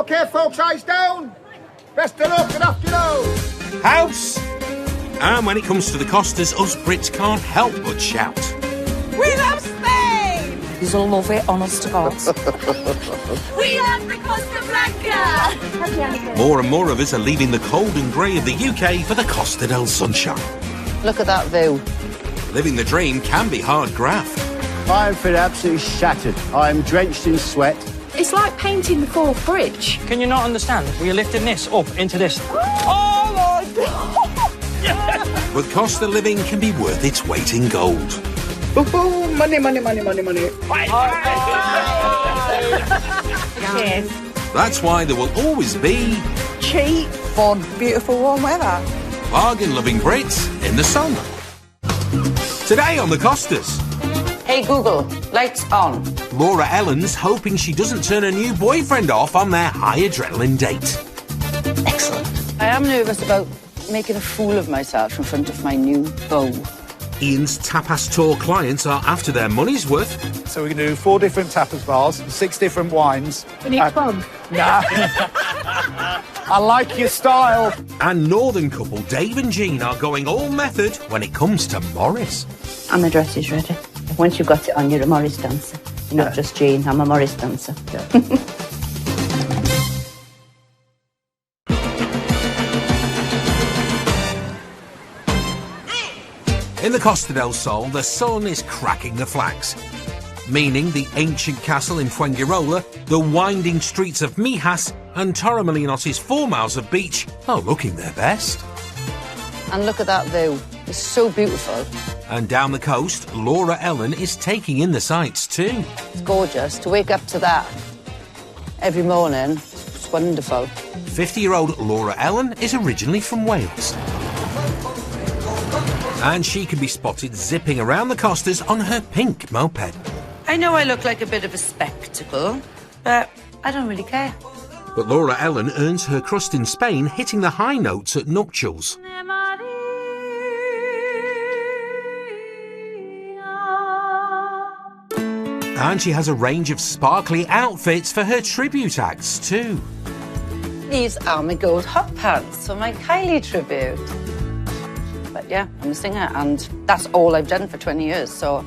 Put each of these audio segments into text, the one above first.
OK, folks, eyes down. Best of luck and off you go. House! And when it comes to the Costas, us Brits can't help but shout. We love Spain! You'll love it, honest to God. We love the Costa Blanca! More and more of us are leaving the cold and grey of the UK for the Costa del Sunshine. Look at that view. Living the dream can be hard graft. I am feeling absolutely shattered. I am drenched in sweat. It's like painting the Forth Bridge. Can you not understand? We are lifting this up into this. Oh my God! But Costa living can be worth its weight in gold. Ooh, money, money, money, money, money. Cheers. That's why there will always be Cheap for beautiful warm weather. bargain-loving Brits in the sun. Today on the Costas, Hey Google, lights on. Laura Ellen's hoping she doesn't turn her new boyfriend off on their high adrenaline date. Excellent. I am nervous about making a fool of myself in front of my new beau. Ian's tapas tour clients are after their money's worth. So we're going to do 4 different tapas bars, 6 different wines. We need fun. Nah. I like your style. And northern couple Dave and Jean are going all method when it comes to Morris. And my dress is ready. Once you've got it on, you're a Morris dancer. You're not just Jean, I'm a Morris dancer. In the Costa del Sol, the sun is cracking the flags, meaning the ancient castle in Fuengirola, the winding streets of Mijas and Torremolinos' 4 miles of beach are looking their best. And look at that view. It's so beautiful. And down the coast, Laura Ellen is taking in the sights too. It's gorgeous to wake up to that every morning. It's wonderful. 50-year-old Laura Ellen is originally from Wales. And she can be spotted zipping around the Costas on her pink moped. I know I look like a bit of a spectacle, but I don't really care. But Laura Ellen earns her crust in Spain hitting the high notes at nuptials. And she has a range of sparkly outfits for her tribute acts too. These are my gold hot pants for my Kylie tribute. But yeah, I'm a singer, and that's all I've done for 20 years, so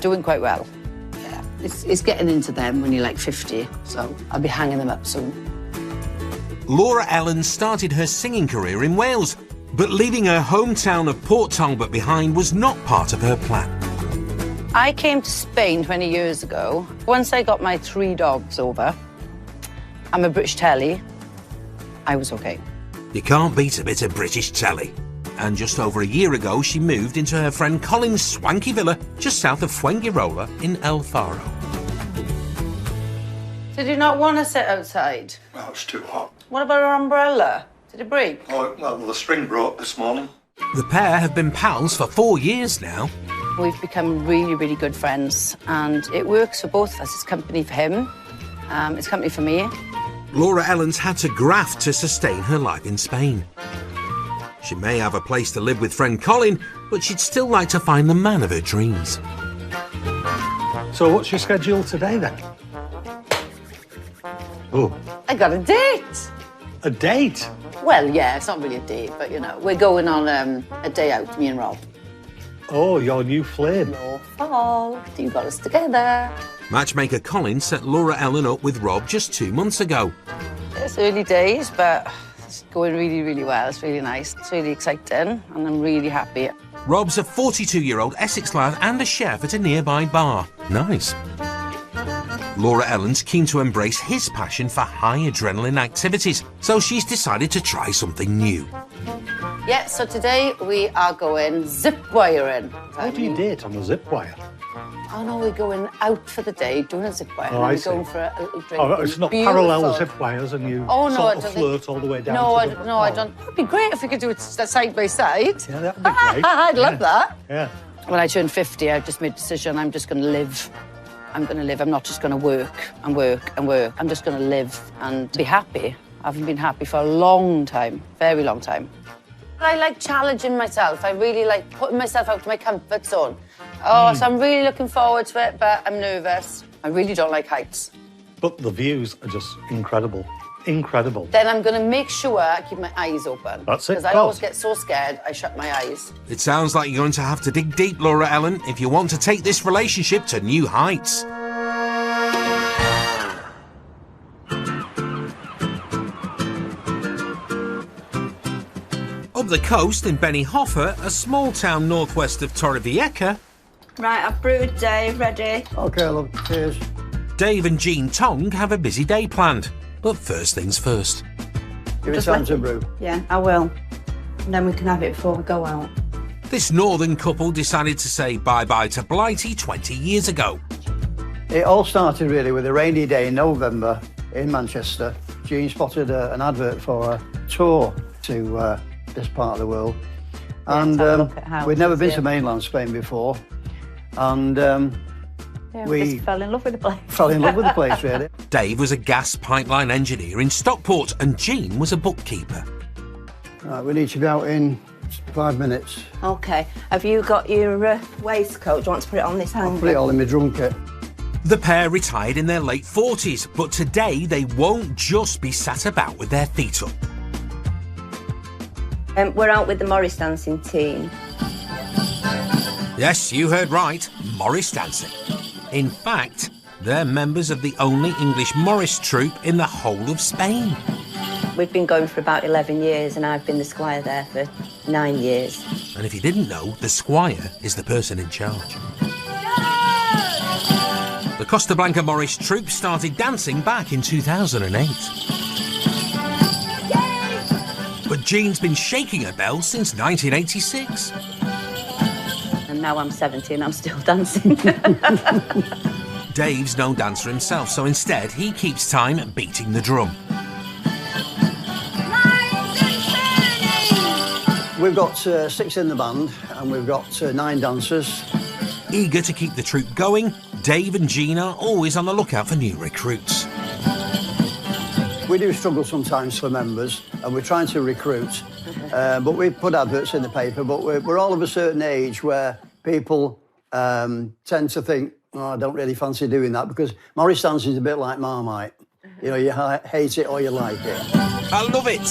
doing quite well. Yeah, it's getting into them when you're like 50, so I'll be hanging them up soon. Laura Ellen started her singing career in Wales, but leaving her hometown of Port Talbot behind was not part of her plan. I came to Spain 20 years ago. Once I got my 3 dogs over, I'm a British telly, I was okay. You can't beat a bit of British telly. And just over a year ago, she moved into her friend Colin's swanky villa just south of Fuengirola in El Faro. Did you not want to sit outside? Well, it's too hot. What about our umbrella? Did it break? Oh, well, the string broke this morning. The pair have been pals for 4 years now. We've become really, really good friends, and it works for both of us. It's company for him, it's company for me. Laura Ellen's had to graft to sustain her life in Spain. She may have a place to live with friend Colin, but she'd still like to find the man of her dreams. So what's your schedule today then? Oh, I got a date. a date? Well, yeah, it's not really a date, but, you know, we're going on a day out, me and Rob. Oh, your new flame. Your fault. You got us together. Matchmaker Colin set Laura Ellen up with Rob just 2 months ago. It's early days, but it's going really, really well. It's really nice. It's really exciting, and I'm really happy. Rob's a 42-year-old Essex lad and a chef at a nearby bar. Nice. Laura Ellen's keen to embrace his passion for high adrenaline activities, so she's decided to try something new. Yeah, so today we are going zip wiring. How do you date on a zip wire? Oh no, we're going out for the day, doing a zip wire, Oh, and I then we're see. going for a little drink. Oh, it's not Beautiful. parallel zip wires and you Oh, no, sort I of don't flirt think... all the way down No, to the... no, I don't. It'd be great if we could do it side by side. Yeah, that'd be great. I'd love that. Yeah. When I turned 50, I just made a decision, I'm just going to live. I'm going to live. I'm not just going to work and work and work. I'm just going to live and be happy. I haven't been happy for a long time, very long time. I like challenging myself. I really like putting myself out of my comfort zone. Oh, so I'm really looking forward to it, but I'm nervous. I really don't like heights. But the views are just incredible. Incredible. Then I'm going to make sure I keep my eyes open. That's it. Because I always get so scared, I shut my eyes. It sounds like you're going to have to dig deep, Laura Ellen, if you want to take this relationship to new heights. Up the coast in Benihoffer, a small town northwest of Torrevieja. Right, I've brewed Dave, ready. OK, love. Cheers. Dave and Jean Tong have a busy day planned. But first things first. Give it time to brew. Yeah, I will. And then we can have it before we go out. This northern couple decided to say bye-bye to Blighty 20 years ago. It all started really with a rainy day in November in Manchester. Jean spotted an advert for a tour to this part of the world. And we'd never been to mainland Spain before. And we just fell in love with the place. Fell in love with the place, really. Dave was a gas pipeline engineer in Stockport and Jean was a bookkeeper. Right, we need to be out in 5 minutes. OK. Have you got your waistcoat? Do you want to put it on this hanger? I'll put it all in my drum kit. The pair retired in their late 40s, but today they won't just be sat about with their feet up. We're out with the Morris dancing team. Yes, you heard right, Morris dancing. In fact, they're members of the only English Morris troupe in the whole of Spain. We've been going for about 11 years and I've been the squire there for 9 years. And if you didn't know, the squire is the person in charge. The Costa Blanca Morris troupe started dancing back in 2008. But Jean's been shaking her bell since 1986. And now I'm 70 and I'm still dancing. Dave's no dancer himself, so instead he keeps time beating the drum. We've got 6 in the band and we've got 9 dancers. Eager to keep the troupe going, Dave and Jean are always on the lookout for new recruits. We do struggle sometimes for members and we're trying to recruit. But we put adverts in the paper, but we're all of a certain age where people tend to think, oh, I don't really fancy doing that, because Morris dancing is a bit like Marmite. You know, you hate it or you like it. I love it!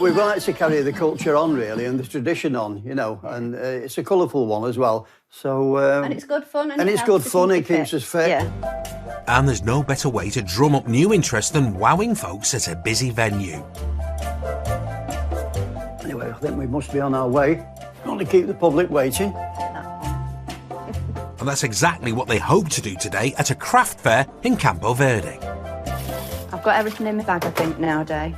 We like to carry the culture on, really, and the tradition on, you know, and it's a colourful one as well. So and it's good fun. And it's good fun, it keeps us fit. Yeah. And there's no better way to drum up new interest than wowing folks at a busy venue. Anyway, I think we must be on our way. Not to keep the public waiting. And that's exactly what they hope to do today at a craft fair in Campo Verde. I've got everything in my bag, I think, nowadays.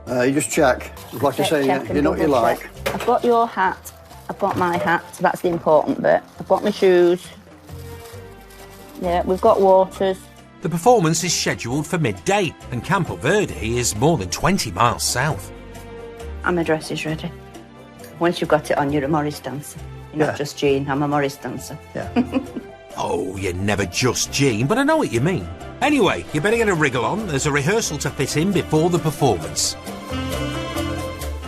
You just check. Like I say, you know what you like. I've got your hat, I've got my hat, so that's the important bit. I've got my shoes. Yeah, we've got waters. The performance is scheduled for midday, and Campo Verde is more than 20 miles south. And my dress is ready. Once you've got it on, you're a Morris dancer. You're not just Jean, I'm a Morris dancer. Yeah. Oh, you're never just Jean, but I know what you mean. Anyway, you better get a wriggle on. There's a rehearsal to fit in before the performance.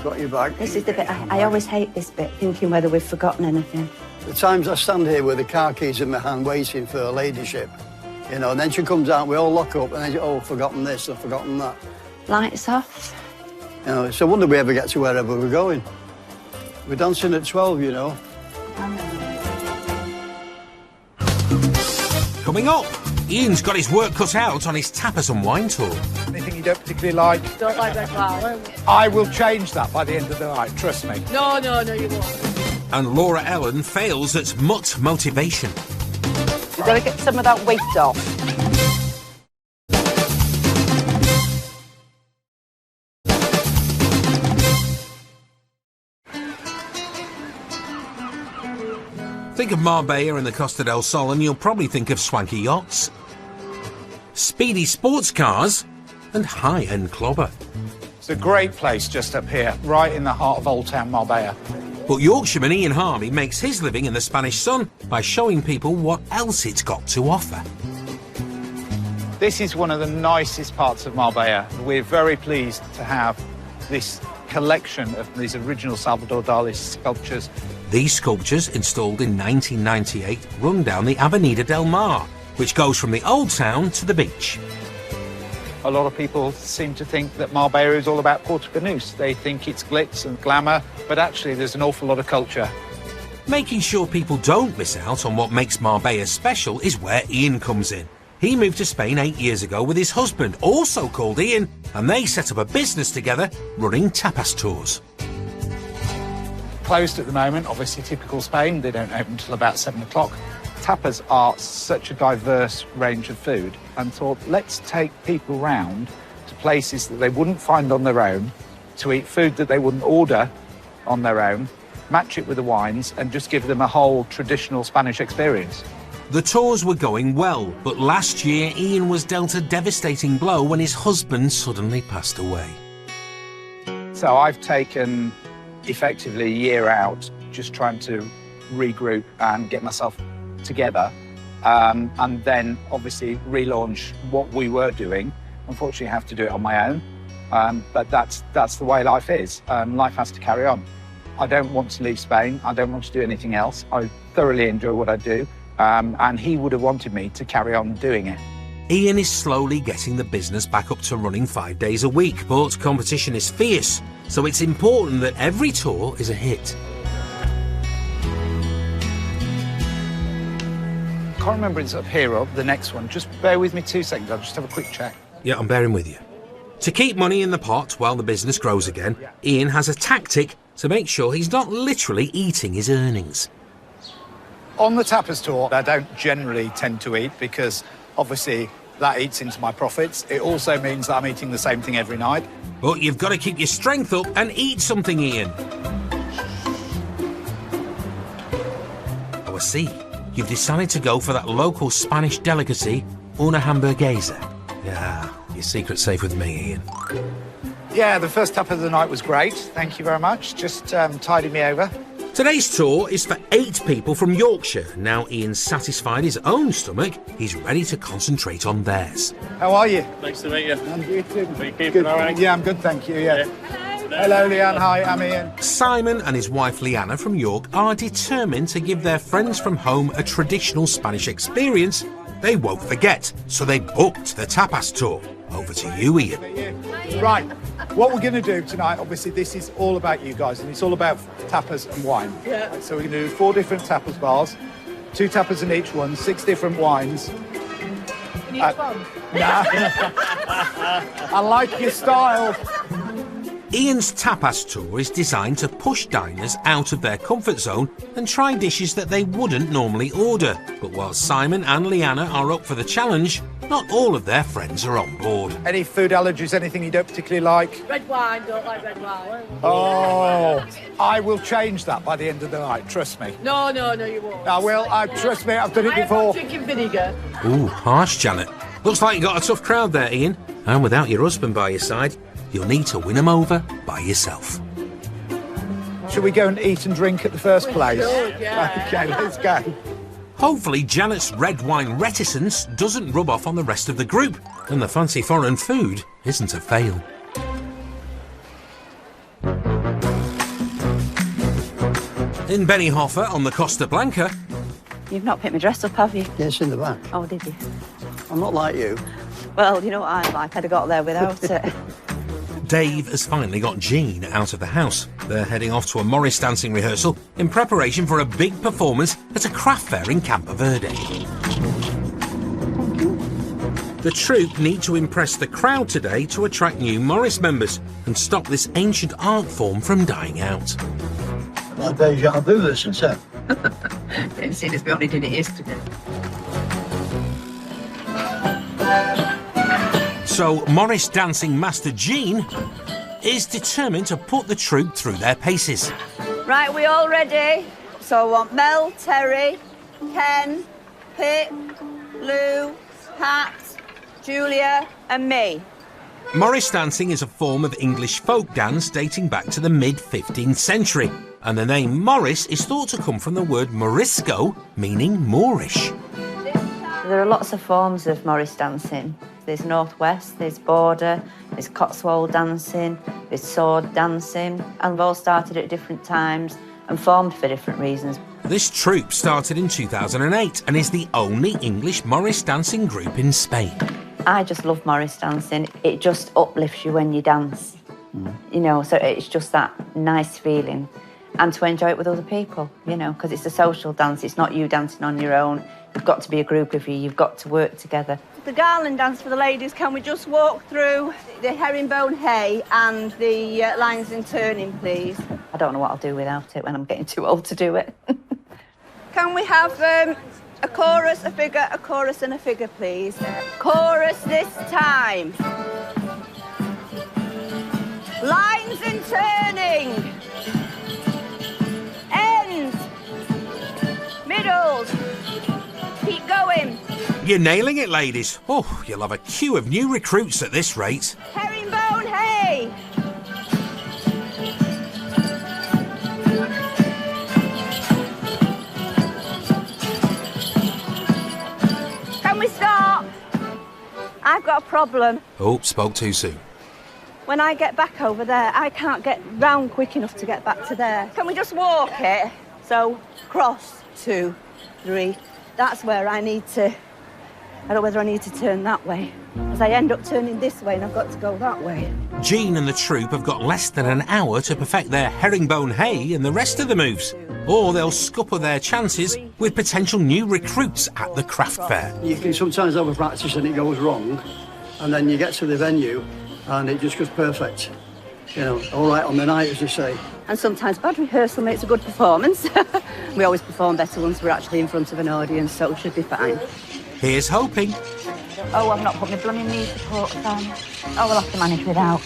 Got your bag. This is the bit, I always hate this bit, thinking whether we've forgotten anything. The times I stand here with the car keys in my hand waiting for her ladyship, you know, and then she comes out, we all lock up, and then, oh, I've forgotten this, I've forgotten that. Lights off. You know, it's a wonder we ever get to wherever we're going. We're dancing at 12, you know. Coming up, Ian's got his work cut out on his tapas and wine tour. Anything you don't particularly like? Don't like red wine. I will change that by the end of the night, trust me. No, you won't. And Laura Ellen fails at mutt motivation. You've got to get some of that weight off. Think of Marbella and the Costa del Sol and you'll probably think of swanky yachts, speedy sports cars and high-end clobber. It's a great place just up here, right in the heart of Old Town Marbella. But Yorkshireman Ian Harvey makes his living in the Spanish sun by showing people what else it's got to offer. This is one of the nicest parts of Marbella. We're very pleased to have this collection of these original Salvador Dali sculptures. These sculptures, installed in 1998, run down the Avenida del Mar, which goes from the old town to the beach. A lot of people seem to think that Marbella is all about Portuguese. They think it's glitz and glamour, but actually there's an awful lot of culture. Making sure people don't miss out on what makes Marbella special is where Ian comes in. He moved to Spain 8 years ago with his husband, also called Ian, and they set up a business together running tapas tours. Closed at the moment, obviously typical Spain. They don't open until about 7 o'clock. Tapas are such a diverse range of food, and thought, let's take people round to places that they wouldn't find on their own, to eat food that they wouldn't order on their own, match it with the wines, and just give them a whole traditional Spanish experience. The tours were going well, but last year Ian was dealt a devastating blow when his husband suddenly passed away. So I've taken effectively a year out, just trying to regroup and get myself together, and then obviously relaunch what we were doing. Unfortunately, I have to do it on my own, but that's the way life is. Life has to carry on. I don't want to leave Spain. I don't want to do anything else. I thoroughly enjoy what I do, and he would have wanted me to carry on doing it. Ian is slowly getting the business back up to running 5 days a week, but competition is fierce, so it's important that every tour is a hit. I can't remember it's up here or the next one. Just bear with me 2 seconds. I'll just have a quick check. Yeah, I'm bearing with you. To keep money in the pot while the business grows again, Ian has a tactic to make sure he's not literally eating his earnings. On the tapas tour, I don't generally tend to eat because obviously that eats into my profits. It also means that I'm eating the same thing every night. But you've got to keep your strength up and eat something, Ian. Oh, I see. You've decided to go for that local Spanish delicacy, una hamburguesa. Yeah, your secret's safe with me, Ian. Yeah, the first tap of the night was great. Thank you very much. Just tidied me over. Today's tour is for 8 people from Yorkshire. Now Ian's satisfied his own stomach, he's ready to concentrate on theirs. How are you? Nice to meet you. And you too. Are you keeping Good. all right? Yeah, I'm good, thank you, yeah. Hello, Leanne. Hi, I'm Ian. Simon and his wife Leanna from York are determined to give their friends from home a traditional Spanish experience they won't forget, so they booked the tapas tour. Over to you, Ian. Right, what we're going to do tonight, obviously this is all about you guys, and it's all about tapas and wine. Yeah. So we're going to do 4 different tapas bars, 2 tapas in each one, 6 different wines. In each one? Nah. I like your style. Ian's tapas tour is designed to push diners out of their comfort zone and try dishes that they wouldn't normally order. But while Simon and Leanna are up for the challenge, not all of their friends are on board. Any food allergies, anything you don't particularly like? Red wine, don't like red wine. Oh, I will change that by the end of the night, trust me. No, you won't. I will, trust me, I've done it before. Chicken vinegar. Ooh, harsh, Janet. Looks like you got a tough crowd there, Ian. And without your husband by your side, you'll need to win them over by yourself. Should we go and eat and drink at the first place? should, yeah. Okay, let's go. Hopefully Janet's red wine reticence doesn't rub off on the rest of the group, and the fancy foreign food isn't a fail. In Benihoffer on the Costa Blanca. You've not picked my dress up, have you? Yes, in the back. Oh, did you? I'm not like you. Well, you know what I'm like. I'd have got there without it. Dave has finally got Jean out of the house. They're heading off to a Morris dancing rehearsal in preparation for a big performance at a craft fair in Campo Verde. The troupe need to impress the crowd today to attract new Morris members and stop this ancient art form from dying out. Like deja vu, this, isn't it? Didn't see this, we only did it yesterday. So Morris dancing master Jean is determined to put the troupe through their paces. Right, we all ready? So I want Mel, Terry, Ken, Pip, Lou, Pat, Julia and me. Morris dancing is a form of English folk dance dating back to the mid-15th century, and the name Morris is thought to come from the word Morisco, meaning Moorish. There are lots of forms of Morris dancing. There's Northwest, there's Border, there's Cotswold dancing, there's sword dancing, and they've all started at different times and formed for different reasons. This troupe started in 2008 and is the only English Morris dancing group in Spain. I just love Morris dancing. It just uplifts you when you dance, you know, so it's just that nice feeling. And to enjoy it with other people, you know, because it's a social dance. It's not you dancing on your own. You've got to be a group of you. You've got to work together. The garland dance for the ladies, can we just walk through the herringbone hay and the lines and turning, please? I don't know what I'll do without it when I'm getting too old to do it. Can we have a chorus, a figure, a chorus and a figure, please? Chorus this time. Lines and turning. Ends. Middles. Keep going. You're nailing it, ladies. Oh, you'll have a queue of new recruits at this rate. Herringbone hay. Can we start? I've got a problem. Oh, spoke too soon. When I get back over there, I can't get round quick enough to get back to there. Can we just walk it? So, cross, 2, 3. That's where I need to... I don't know whether I need to turn that way, as I end up turning this way and I've got to go that way. Jean and the troupe have got less than an hour to perfect their herringbone hay and the rest of the moves. Or they'll scupper their chances with potential new recruits at the craft fair. You can sometimes have a practice and it goes wrong, and then you get to the venue and it just goes perfect. You know, all right on the night, as you say. And sometimes bad rehearsal makes a good performance. We always perform better once we're actually in front of an audience, so it should be fine. Here's hoping. Oh, I've not put my blooming knee support on. Oh, we'll have to manage without.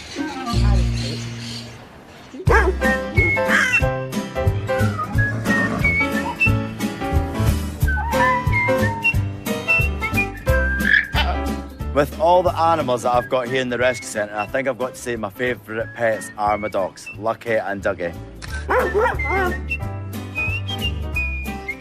With all the animals that I've got here in the rescue centre, I think I've got to say my favourite pets are my dogs, Lucky and Dougie.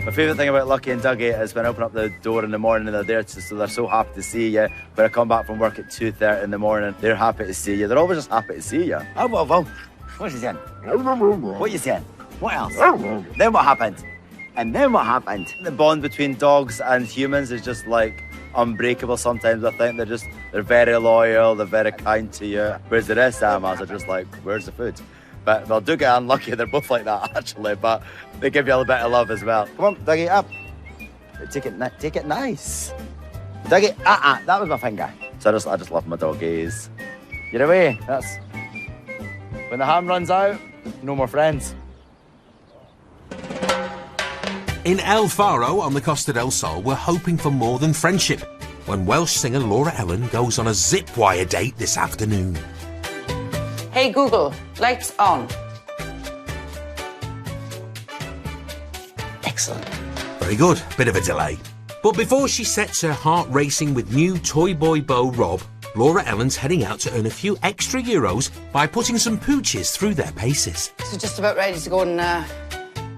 My favourite thing about Lucky and Dougie is when I open up the door in the morning and they're there, so they're so happy to see you. When I come back from work at 2:30 in the morning, they're happy to see you. They're always just happy to see you. Oh, well, what's he saying? What are you saying? What else? Then what happened? And then what happened? The bond between dogs and humans is just like unbreakable sometimes. I think they're very loyal, they're very kind to you. Whereas the rest of animals are just like, where's the food? But well, Dougie and Lucky, they're both like that actually, but they give you a little bit of love as well. Come on, Dougie, up. Take it nice. Dougie, that was my finger. So I just love my doggies. Get away, that's... When the ham runs out, no more friends. In El Faro on the Costa del Sol, we're hoping for more than friendship when Welsh singer Laura Ellen goes on a zip wire date this afternoon. Hey Google, lights on. Excellent. Very good, bit of a delay. But before she sets her heart racing with new toy boy beau Rob, Laura Ellen's heading out to earn a few extra euros by putting some pooches through their paces. So just about ready to go and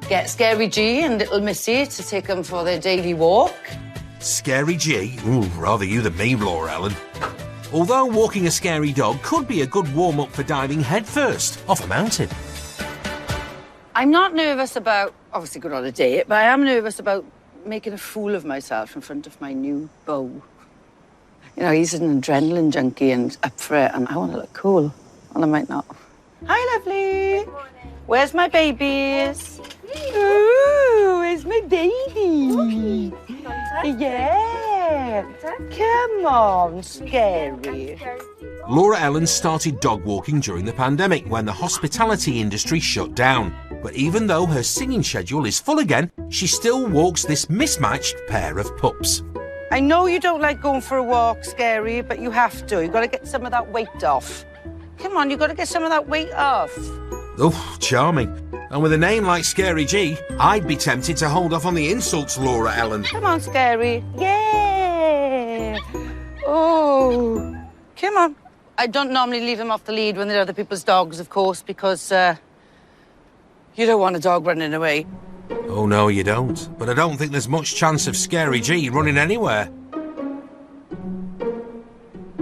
get Scary G and little Missy to take them for their daily walk. Scary G? Ooh, rather you than me, Laura Ellen. Although walking a scary dog could be a good warm-up for diving headfirst off a mountain. I'm not nervous about, obviously, going on a date, but I am nervous about making a fool of myself in front of my new beau. You know, he's an adrenaline junkie and up for it, and I want to look cool. Well, I might not. Hi, lovely. Where's my babies? Ooh, where's my baby? Yeah. Come on, Scary. Laura Ellen started dog walking during the pandemic when the hospitality industry shut down. But even though her singing schedule is full again, she still walks this mismatched pair of pups. I know you don't like going for a walk, Scary, but you have to. You've got to get some of that weight off. Come on, you've got to get some of that weight off. Oh, charming. And with a name like Scary G, I'd be tempted to hold off on the insults, Laura Ellen. Come on, Scary. Yeah. Oh, come on. I don't normally leave them off the lead when they're other people's dogs, of course, because you don't want a dog running away. Oh, no, you don't. But I don't think there's much chance of Scary G running anywhere.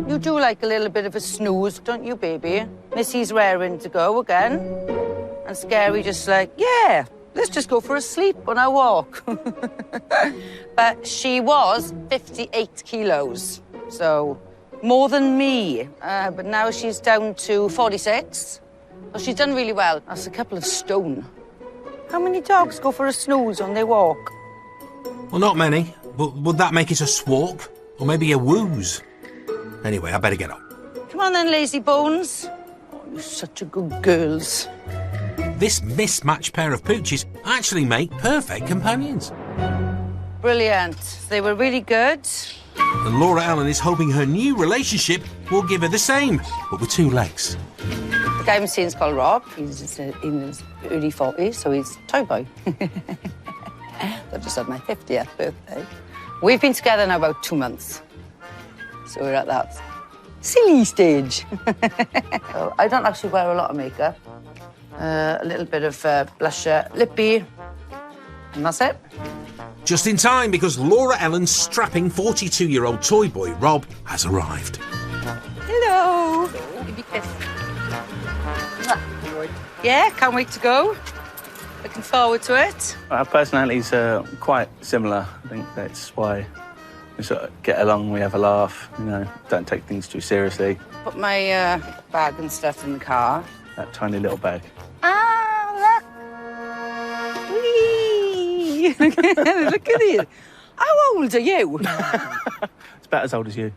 You do like a little bit of a snooze, don't you, baby? Missy's raring to go again. And Scary just like, yeah, let's just go for a sleep on our walk. But she was 58 kilos, so more than me. But now she's down to 46. So she's done really well. That's a couple of stone. How many dogs go for a snooze on their walk? Well, not many, but would that make it a swalk? Or maybe a wooze? Anyway, I better get up. Come on then, lazy bones. Oh, you're such a good girls. This mismatched pair of pooches actually make perfect companions. Brilliant. They were really good. And Laura Ellen is hoping her new relationship will give her the same, but with 2 legs. The guy I'm seeing is called Rob. He's in his early 40s, so he's toy boy. I've just had my 50th birthday. We've been together now about 2 months. So we're at that silly stage. So I don't actually wear a lot of makeup. A little bit of blusher, lippy, and that's it. Just in time, because Laura Ellen's strapping 42-year-old toy boy Rob has arrived. Hello. Give me a kiss. Yeah, can't wait to go. Looking forward to it. Our personalities are quite similar. I think that's why we sort of get along, we have a laugh, you know, don't take things too seriously. Put my bag and stuff in the car. That tiny little bag. Ah, look. Whee! Look at it. How old are you? It's about as old as you.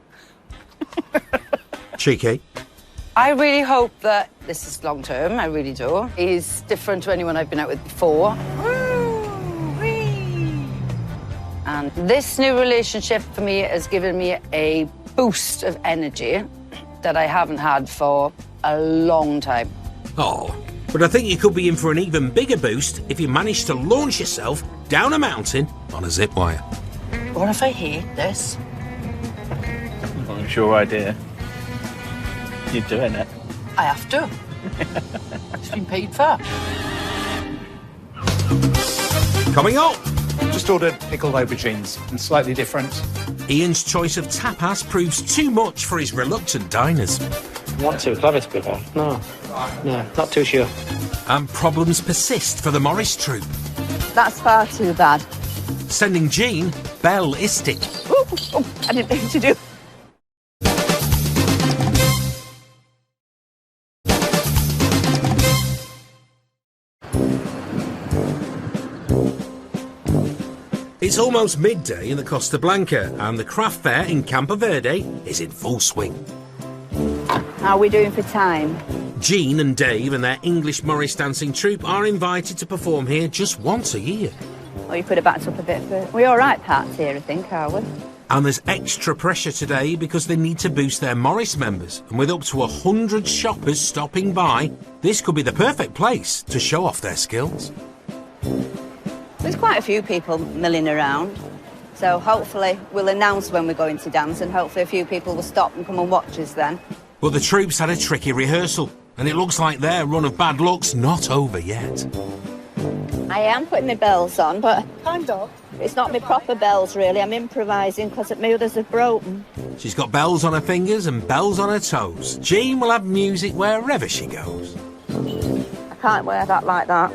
Cheeky. I really hope that this is long term, I really do. He's different to anyone I've been out with before. And this new relationship for me has given me a boost of energy that I haven't had for a long time. Oh, but I think you could be in for an even bigger boost if you manage to launch yourself down a mountain on a zip wire. What if I hate this? Well, it's your idea. You're doing it. I have to. It's been paid for. Coming up! Just ordered pickled aubergines and slightly different. Ian's choice of tapas proves too much for his reluctant diners. Not too clever to be fair. No, not too sure. And problems persist for the Morris troupe. That's far too bad. Sending Jean bell-istic. Oh, I didn't mean to do. It's almost midday in the Costa Blanca, and the craft fair in Campo Verde is in full swing. How are we doing for time? Jean and Dave and their English Morris dancing troupe are invited to perform here just once a year. Oh, you could have backed up a bit for... We're all right parts here, I think, are we? And there's extra pressure today because they need to boost their Morris members. And with up to 100 shoppers stopping by, this could be the perfect place to show off their skills. There's quite a few people milling around. So hopefully we'll announce when we're going to dance and hopefully a few people will stop and come and watch us then. But the troops had a tricky rehearsal, and it looks like their run of bad luck's not over yet. I am putting my bells on, but Kind of. it's not my proper bells, really. I'm improvising because my others have broken. She's got bells on her fingers and bells on her toes. Jean will have music wherever she goes. I can't wear that like that.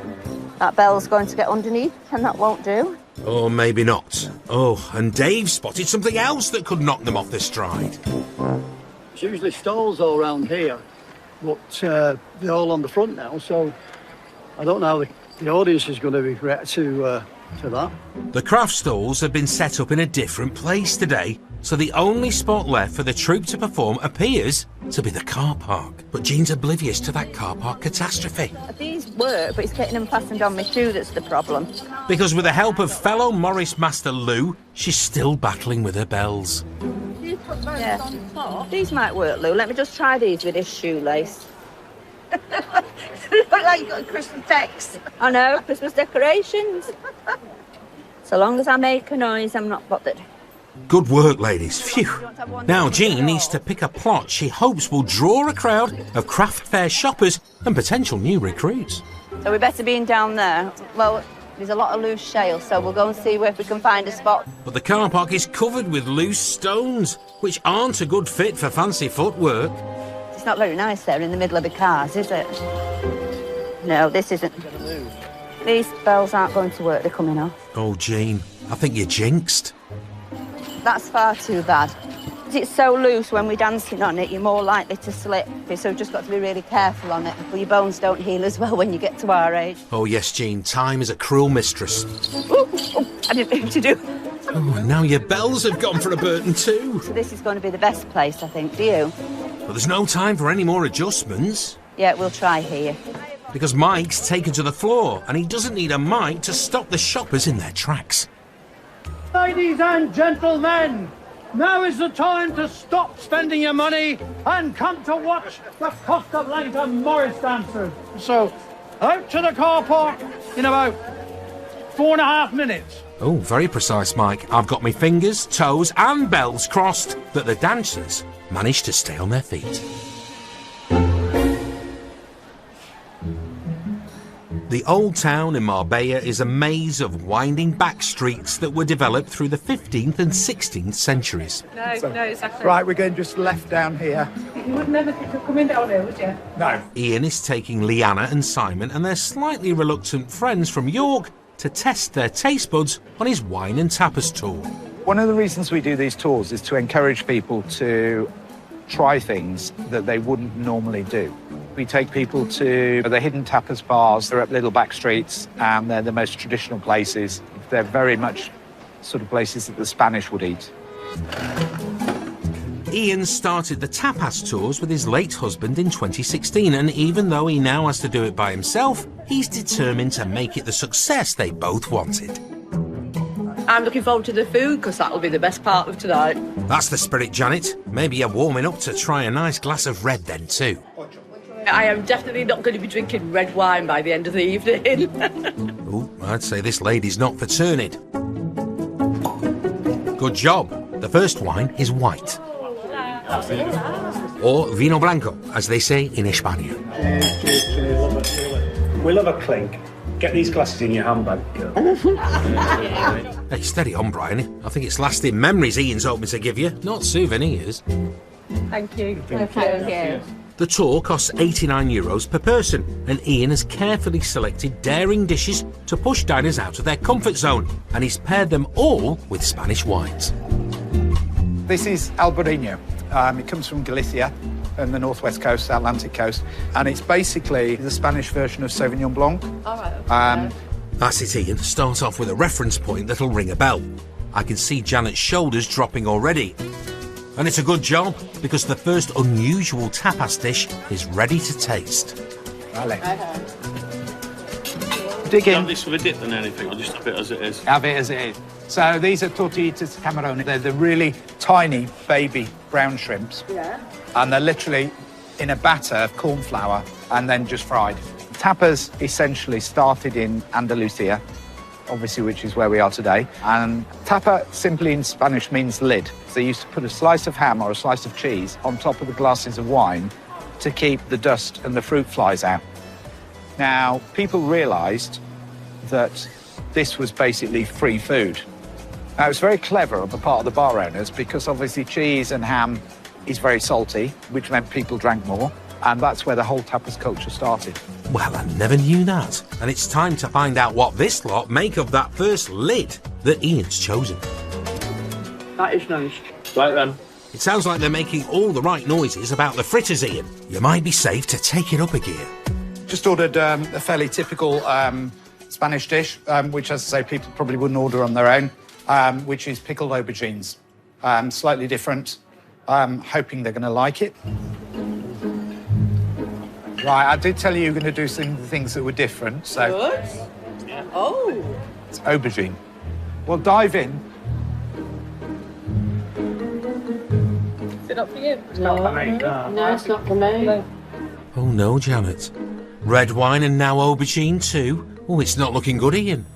That bell's going to get underneath, and that won't do. Or maybe not. Oh, and Dave spotted something else that could knock them off their stride. There's usually stalls all around here, but they're all on the front now, so I don't know how the audience is going to react to that. The craft stalls have been set up in a different place today, so the only spot left for the troupe to perform appears to be the car park. But Jean's oblivious to that car park catastrophe. These work, but it's getting them fastened on my shoe that's the problem. Because with the help of fellow Morris master Lou, she's still battling with her bells. You put those on top? These might work, Lou. Let me just try these with this shoelace. Look like you got a Christmas text. I know, Christmas decorations. So long as I make a noise, I'm not bothered. Good work, ladies. Phew. Now Jean needs to pick a plot she hopes will draw a crowd of craft fair shoppers and potential new recruits. So we better be in down there. Well, there's a lot of loose shale, so we'll go and see if we can find a spot. But the car park is covered with loose stones, which aren't a good fit for fancy footwork. It's not very nice there in the middle of the cars, is it? No, this isn't. These bells aren't going to work, they're coming off. Oh, Jean, I think you're jinxed. That's far too bad. It's so loose when we're dancing on it, you're more likely to slip. So you've just got to be really careful on it, but your bones don't heal as well when you get to our age. Oh, yes, Jean, time is a cruel mistress. I didn't mean to do. Oh, and now your bells have gone for a Burton too. So this is going to be the best place, I think. Do you? But there's no time for any more adjustments. Yeah, we'll try here. Because Mike's taken to the floor, and he doesn't need a mic to stop the shoppers in their tracks. Ladies and gentlemen, now is the time to stop spending your money and come to watch the Cost of Langton Morris dancers. So, out to the car park in about 4.5 minutes. Oh, very precise, Mike. I've got my fingers, toes and bells crossed that the dancers managed to stay on their feet. The old town in Marbella is a maze of winding back streets that were developed through the 15th and 16th centuries. No, exactly. Right, we're going just left down here. You would never come in down there, would you? No. Ian is taking Leanna and Simon and their slightly reluctant friends from York to test their taste buds on his wine and tapas tour. One of the reasons we do these tours is to encourage people to try things that they wouldn't normally do. We take people to the hidden tapas bars. They're up little back streets and they're the most traditional places. They're very much sort of places that the Spanish would eat. Ian started the tapas tours with his late husband in 2016, and even though he now has to do it by himself, he's determined to make it the success they both wanted. I'm looking forward to the food because that'll be the best part of tonight. That's the spirit, Janet. Maybe you're warming up to try a nice glass of red then too. I am definitely not going to be drinking red wine by the end of the evening. Oh, I'd say this lady's not for turning. Good job. The first wine is white. Or vino blanco, as they say in España. We love a clink. Get these glasses in your handbag. Hey, steady on, Brian. I think it's lasting memories Ian's hoping to give you, not souvenirs. Thank you. Thank you. The tour costs €89 per person, and Ian has carefully selected daring dishes to push diners out of their comfort zone, and he's paired them all with Spanish wines. This is Albarino. It comes from Galicia and the northwest coast, Atlantic coast, and it's basically the Spanish version of Sauvignon Blanc. All right. That's it, Ian. Start off with a reference point that'll ring a bell. I can see Janet's shoulders dropping already. And it's a good job, because the first unusual tapas dish is ready to taste. Vale. Dig in. This with a dip and anything, or just have it as it is? Have it as it is. So these are tortillitas camaroni. They're the really tiny baby brown shrimps. Yeah. And they're literally in a batter of corn flour and then just fried. Tapas essentially started in Andalusia, obviously, which is where we are today. And tapa simply in Spanish means lid. So they used to put a slice of ham or a slice of cheese on top of the glasses of wine to keep the dust and the fruit flies out. Now, people realised that this was basically free food. Now, it's very clever on the part of the bar owners because obviously cheese and ham is very salty, which meant people drank more. And that's where the whole tapas culture started. Well, I never knew that. And it's time to find out what this lot make of that first lid that Ian's chosen. That is nice. Right then. It sounds like they're making all the right noises about the fritters, Ian. You might be safe to take it up a gear. Just ordered a fairly typical Spanish dish, which, as I say, people probably wouldn't order on their own, which is pickled aubergines. Slightly different. I'm hoping they're going to like it. Right, I did tell you were going to do some things that were different, so... Good. Yeah. Oh. It's aubergine. Well, dive in. Is it not for you? It's not for me. No, it's not for me. No. Oh no, Janet. Red wine and now aubergine too? Oh, it's not looking good, Ian.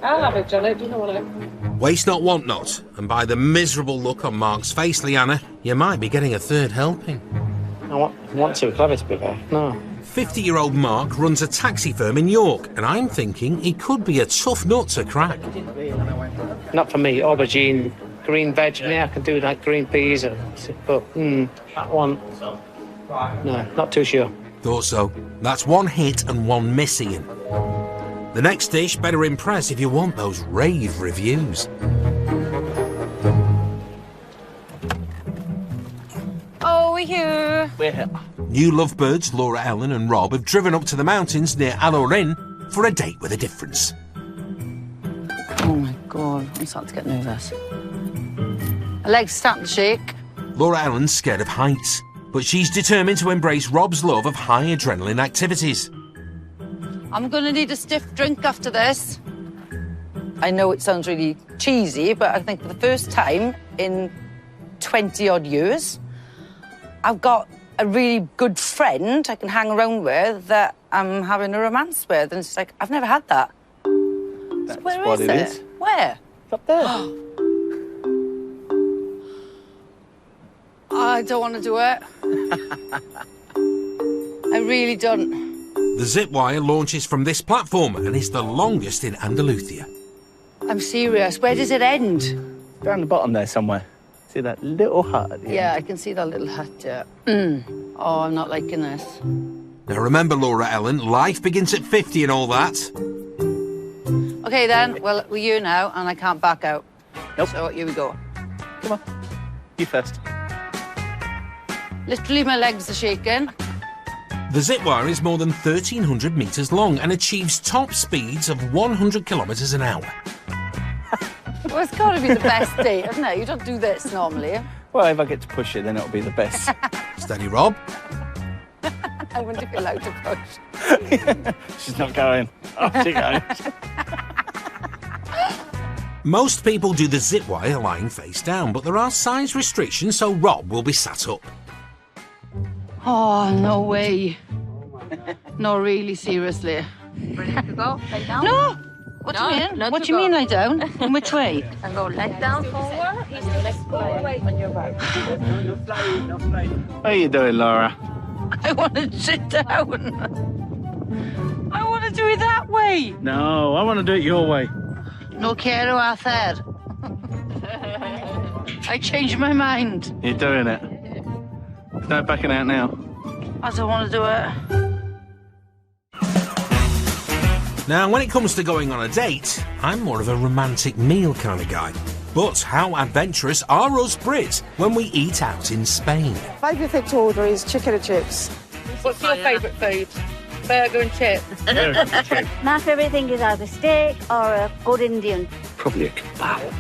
I'll have it, Janet. Do you want it? Waste not, want not. And by the miserable look on Mark's face, Leanna, you might be getting a third helping. I want too clever to be there. No. 50-year-old Mark runs a taxi firm in York, and I'm thinking he could be a tough nut to crack. Not for me. Aubergine, green veg. Yeah, I can do like green peas, but that one. No, not too sure. Thought so. That's one hit and one miss, Ian. The next dish better impress if you want those rave reviews. Oh, we're here. We're here. New lovebirds Laura Ellen and Rob have driven up to the mountains near Alorin for a date with a difference. Oh my God, I'm starting to get nervous. My legs starting to shake. Laura Ellen's scared of heights, but she's determined to embrace Rob's love of high adrenaline activities. I'm going to need a stiff drink after this. I know it sounds really cheesy, but I think for the first time in 20-odd years, I've got a really good friend I can hang around with that I'm having a romance with. And it's like, I've never had that. That's So where what is it it? is. Where? It's up there. I don't want to do it. I really don't. The zip wire launches from this platform and is the longest in Andalusia. I'm serious. Where does it end? Down the bottom there somewhere. See that little hut at the end? Yeah, I can see that little hut, yeah. Oh, I'm not liking this. Now remember, Laura Ellen, life begins at 50 and all that. Okay then, well, we're here now and I can't back out. Nope. So here we go. Come on. You first. Literally my legs are shaking. The zip wire is more than 1,300 metres long and achieves top speeds of 100 kilometres an hour. Well, it's got to be the best date, hasn't it? You don't do this normally. Well, if I get to push it, then it'll be the best. Steady, Rob. I wonder if you're allowed to push. She's not going. Oh, she goes. Most people do the zip wire lying face down, but there are size restrictions, so Rob will be sat up. Oh, no way. No, really, seriously. Ready to go? Lay down? No! What do you mean? not What to do you go. mean lie down? In which way? And go leg down forward, leg forward on your right. How are you doing, Laura? I want to sit down. I want to do it that way. No, I want to do it your way. No care what I said. I changed my mind. You're doing it. There's no backing out now. I don't want to do it. Now, when it comes to going on a date, I'm more of a romantic meal kind of guy. But how adventurous are us Brits when we eat out in Spain? Favourite order is chicken and chips. What's your favourite food? Burger and chip. My favourite thing is either steak or a good Indian. Probably a kebab.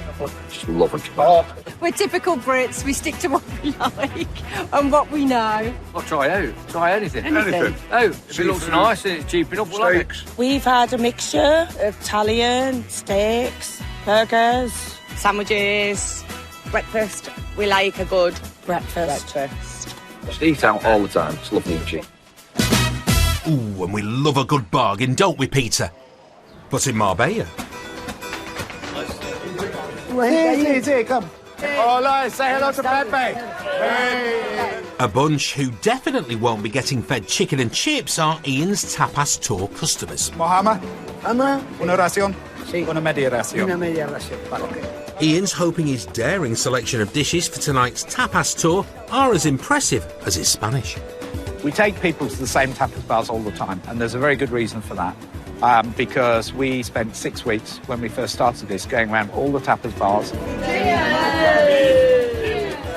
Just love a kebab. We're typical Brits. We stick to what we like and what we know. I'll try out. Try anything. Anything. Oh, if it looks nice and it's cheap enough, we'll have it. We've had a mixture of Italian, steaks, burgers, sandwiches, breakfast. We like a good breakfast. Just eat out all the time. It's lovely and cheap. Ooh, and we love a good bargain, don't we, Peter? But in Marbella, Come. Hola, say hello to Pepe. Hey. a bunch who definitely won't be getting fed chicken and chips are Ian's tapas tour customers. Mohammed, Ama, una ración, una media ración. una media ración. Okay. Ian's hoping his daring selection of dishes for tonight's tapas tour are as impressive as his Spanish. We take people to the same tapas bars all the time, and there's a very good reason for that. Because we spent 6 weeks when we first started this going around all the tapas bars,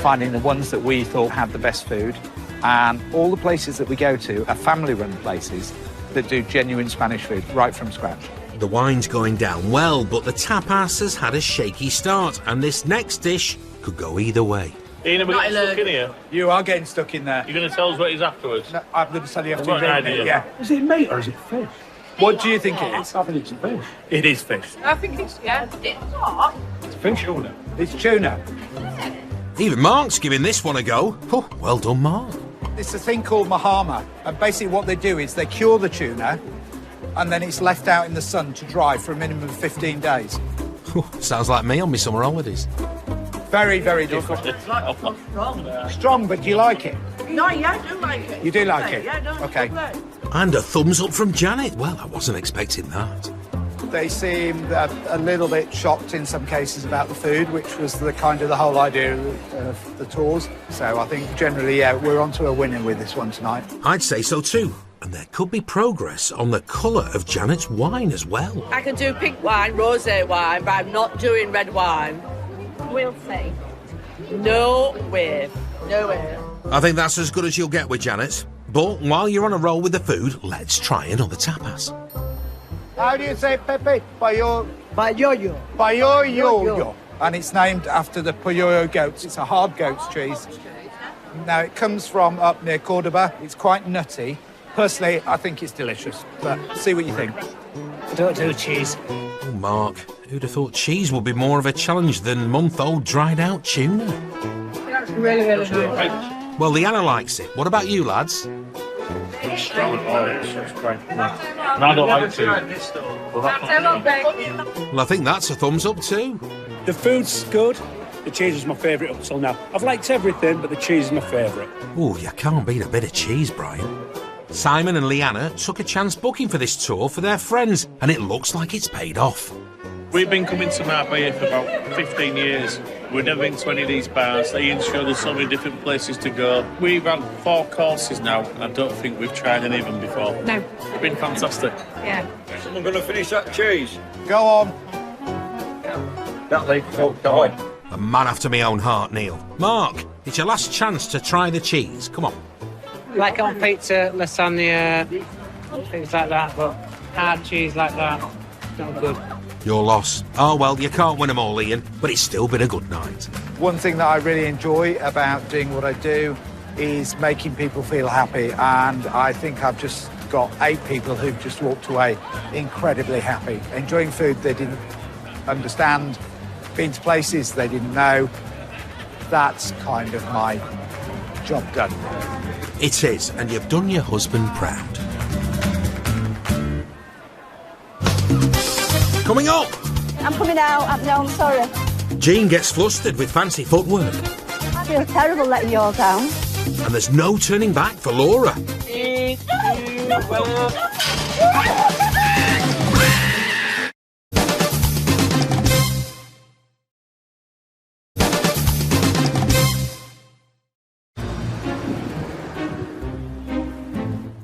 finding the ones that we thought had the best food, and all the places that we go to are family-run places that do genuine Spanish food right from scratch. The wine's going down well, but the tapas has had a shaky start, and this next dish could go either way. Ian, are we getting stuck in here? You are getting stuck in there. You're going to tell us what it is afterwards? No, I'm going to tell you after I've got you've an eaten it, idea. yeah. Is it meat or is it fish? What do you think it is? I think it's fish. It is fish. I think it's, yeah. It's what? It's fish, isn't it? It's tuna. Even Mark's giving this one a go. Oh, well done, Mark. It's a thing called mahama, and basically what they do is they cure the tuna, and then it's left out in the sun to dry for a minimum of 15 days. Sounds like me on my summer holidays. Very, very different. It's like strong. Strong, but do you like it? No, yeah, I do like it. You do like it? Yeah, no, Okay. And a thumbs up from Janet. Well, I wasn't expecting that. They seemed a little bit shocked in some cases about the food, which was the kind of the whole idea of the tours. So I think generally, yeah, we're onto a winner with this one tonight. I'd say so too. And there could be progress on the colour of Janet's wine as well. I can do pink wine, rosé wine, but I'm not doing red wine. We'll see. No way. No way. I think that's as good as you'll get with Janet's. But while you're on a roll with the food, let's try another tapas. How do you say Pepe? Payo... Payoyo. Payoyo. And it's named after the Payoyo goats. It's a hard goat's cheese. Now, it comes from up near Cordoba. It's quite nutty. Personally, I think it's delicious, but see what you think. I don't do cheese. Oh, Mark, who'd have thought cheese would be more of a challenge than month-old dried-out tuna? Really, really good. Well, Leanna likes it. What about you, lads? It's strong. Oh, it's great. And I don't like cheese. Well, I think that's a thumbs up too. The food's good. The cheese is my favourite up till now. I've liked everything, but the cheese is my favourite. Oh, you can't beat a bit of cheese, Brian. Simon and Leanna took a chance booking for this tour for their friends, and it looks like it's paid off. We've been coming to Marbella for about 15 years. We've never been to any of these bars. They show there's so many different places to go. We've had 4 courses now, and I don't think we've tried any of them before. No. It's been fantastic. Yeah. Someone going to finish that cheese? Go on. That leaf, go on. A man after my own heart, Neil. Mark, it's your last chance to try the cheese. Come on. Like on pizza, lasagna, things like that, but hard cheese like that, not good. Your loss. Oh, well, you can't win them all, Ian, but it's still been a good night. One thing that I really enjoy about doing what I do is making people feel happy, and I think I've just got 8 people who've just walked away incredibly happy, enjoying food they didn't understand, been to places they didn't know. That's kind of my job done. It is, and you've done your husband proud. Coming up! I'm coming out. No, I'm sorry. Jean gets flustered with fancy footwork. I feel terrible letting you all down. And there's no turning back for Laura.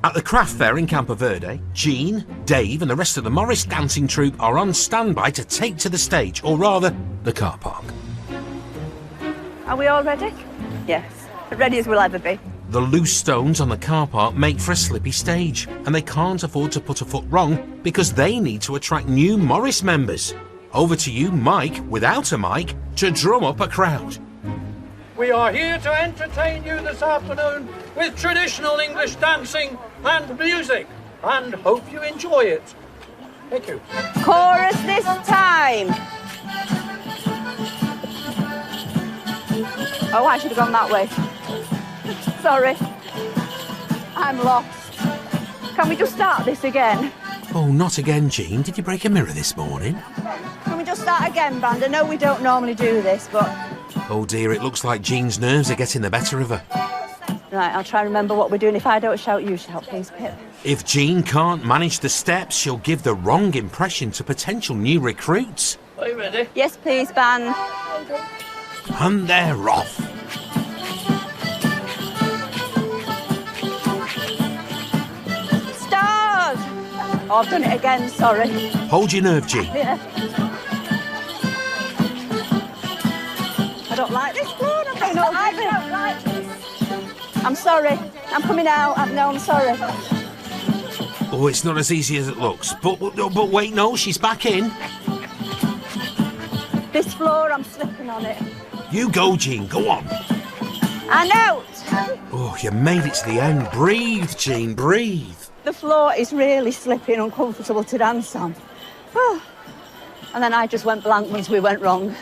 At the craft fair in Campo Verde, Jean, Dave and the rest of the Morris dancing troupe are on standby to take to the stage, or rather, the car park. Are we all ready? Yes. Ready as we'll ever be. The loose stones on the car park make for a slippy stage, and they can't afford to put a foot wrong because they need to attract new Morris members. Over to you, Mike, without a mic, to drum up a crowd. We are here to entertain you this afternoon with traditional English dancing and music, and hope you enjoy it. Thank you. Chorus this time. Oh, I should have gone that way. Sorry. I'm lost. Can we just start this again? Oh, not again, Jean. Did you break a mirror this morning? Can we just start again, band? I know we don't normally do this, but... Oh dear, it looks like Jean's nerves are getting the better of her. Right, I'll try and remember what we're doing. If I don't shout, you shout, please, Pip. If Jean can't manage the steps, she'll give the wrong impression to potential new recruits. Are you ready? Yes, please, band. And they're off. Stars! Oh, I've done it again, sorry. Hold your nerve, Jean. Yeah. I don't like this floor. I don't like this. I'm sorry. I'm coming out. No, I'm sorry. Oh, it's not as easy as it looks. But wait, no, she's back in. This floor, I'm slipping on it. You go, Jean. Go on. And out. Oh, you made it to the end. Breathe, Jean, breathe. The floor is really slippy and uncomfortable to dance on. Oh. And then I just went blank once we went wrong.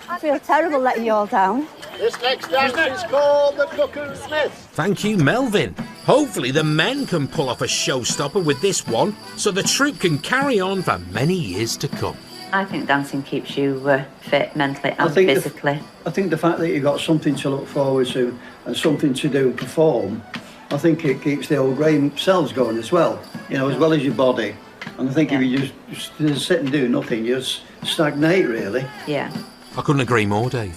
I feel terrible letting you all down. This next dance is called the Cuckoo Smith. Thank you, Melvin. Hopefully the men can pull off a showstopper with this one, so the troupe can carry on for many years to come. I think dancing keeps you fit mentally and physically. I think the fact that you've got something to look forward to and something to do and perform, I think it keeps the old brain cells going as well, you know, as well as your body. And I think if you just sit and do nothing, you just stagnate, really. Yeah. I couldn't agree more, Dave.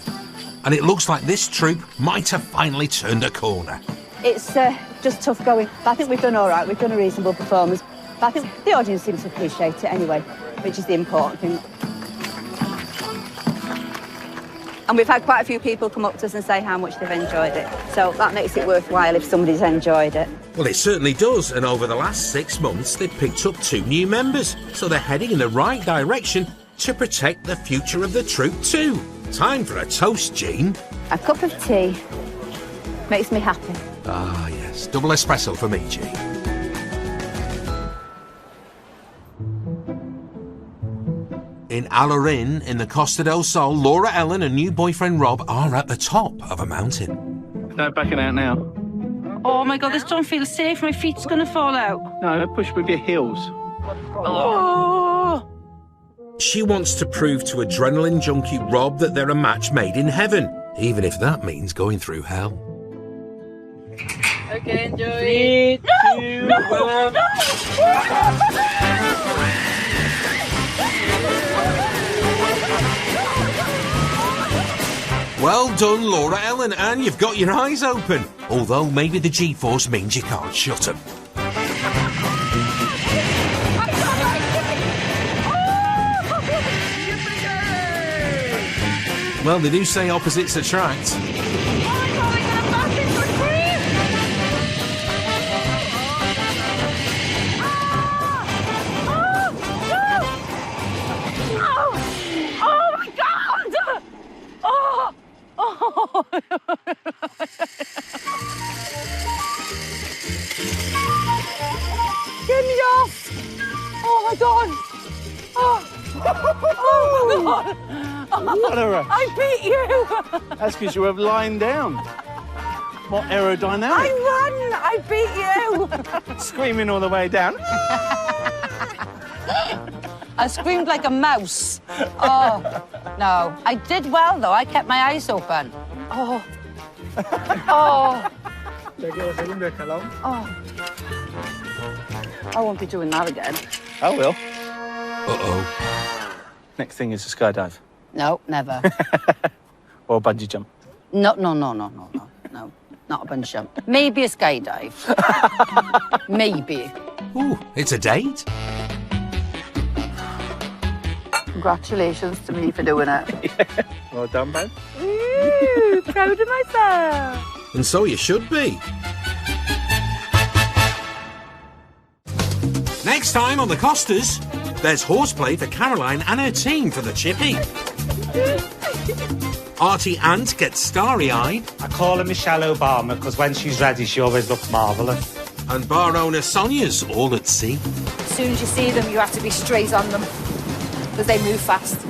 And it looks like this troupe might have finally turned a corner. It's just tough going. But I think we've done all right. We've done a reasonable performance. But I think the audience seems to appreciate it anyway, which is the important thing. And we've had quite a few people come up to us and say how much they've enjoyed it. So that makes it worthwhile if somebody's enjoyed it. Well, it certainly does, and over the last 6 months they've picked up 2 new members, so they're heading in the right direction to protect the future of the troupe too. Time for a toast, Jean. A cup of tea makes me happy. Ah, yes. Double espresso for me, Jean. In Alarin, in the Costa del Sol, Laura Ellen and new boyfriend Rob are at the top of a mountain. No backing out now. Oh my God, this don't feel safe. My feet's gonna fall out. No, push with your heels. Oh! She wants to prove to adrenaline junkie Rob that they're a match made in heaven, even if that means going through hell. Okay, enjoy. 3, 2, 1. Well done, Laura Ellen, and you've got your eyes open. Although maybe the G-force means you can't shut them. Well, they do say opposites attract. Get me off! Oh my God! Oh my God! What error? I beat you! That's because you were lying down. What aerodynamic? I won! I beat you! Screaming all the way down. I screamed like a mouse. Oh, no. I did well, though. I kept my eyes open. Oh. Oh. Oh. I won't be doing that again. I will. Uh-oh. Next thing is a skydive. No, never. Or a bungee jump. No. Not a bungee jump. Maybe a skydive. Maybe. Ooh, it's a date. Congratulations to me for doing it. Well done, babe. Ooh, proud of myself. And so you should be. Next time on the Costas, there's horseplay for Caroline and her team for the Chippy. Artie Ant gets starry-eyed. I call her Michelle Obama because when she's ready, she always looks marvellous. And bar owner Sonia's all at sea. As soon as you see them, you have to be straight on them because they move fast.